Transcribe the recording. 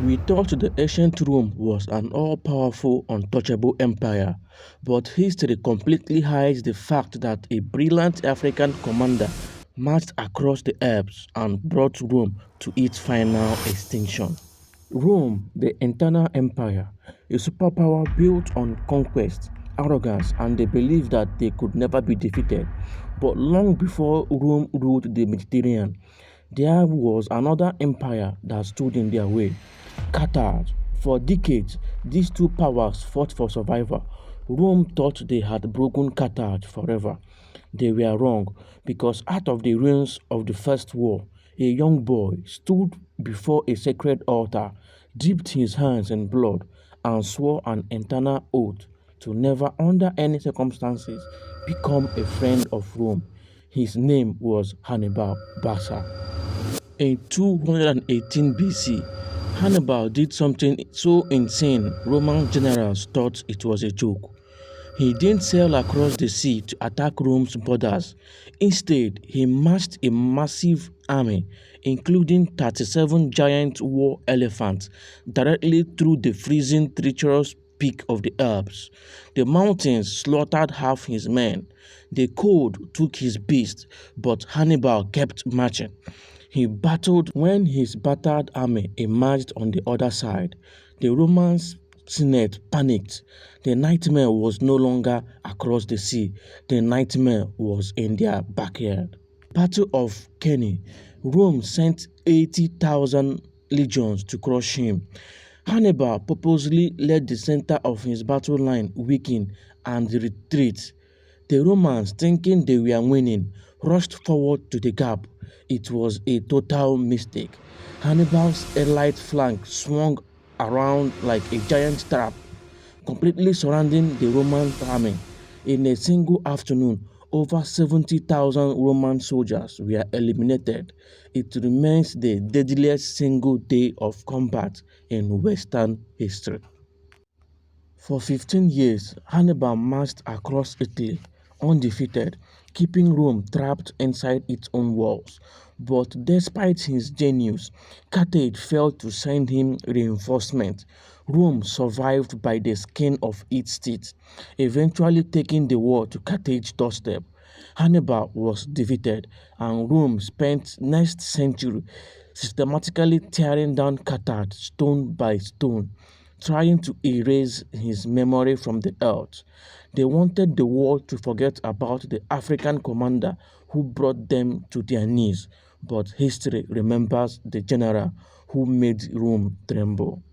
We thought the ancient Rome was an all-powerful, untouchable empire, but history completely hides the fact that a brilliant African commander marched across the Alps and brought Rome to its final extinction. Rome, the eternal empire, a superpower built on conquest, arrogance, and the belief that they could never be defeated. But long before Rome ruled the Mediterranean, there was another empire that stood in their way, Carthage. For decades, these two powers fought for survival. Rome thought they had broken Carthage forever. They were wrong, because out of the ruins of the First War, a young boy stood before a sacred altar, dipped his hands in blood, and swore an eternal oath to never, under any circumstances, become a friend of Rome. His name was Hannibal Barca. In 218 BC, Hannibal did something so insane Roman generals thought it was a joke. He didn't sail across the sea to attack Rome's borders. Instead, he marched a massive army, including 37 giant war elephants, directly through the freezing treacherous peak of the Alps. The mountains slaughtered half his men. The cold took his beasts, but Hannibal kept marching. He battled when his battered army emerged on the other side. The Romans Senate panicked. The nightmare was no longer across the sea. The nightmare was in their backyard. Battle of Cannae. Rome sent 80,000 legions to crush him. Hannibal purposely led the center of his battle line weaken and retreat. The Romans, thinking they were winning, rushed forward to the gap. It was a total mistake. Hannibal's elite flank swung around like a giant trap, completely surrounding the Roman army. In a single afternoon, over 70,000 Roman soldiers were eliminated. It remains the deadliest single day of combat in Western history. For 15 years, Hannibal marched across Italy, undefeated, keeping Rome trapped inside its own walls. But despite his genius, Carthage failed to send him reinforcements. Rome survived by the skin of its teeth, eventually taking the war to Carthage's doorstep. Hannibal was defeated, and Rome spent next century systematically tearing down Carthage stone by stone, trying to erase his memory from the earth. They wanted the world to forget about the African commander who brought them to their knees, but history remembers the general who made Rome tremble.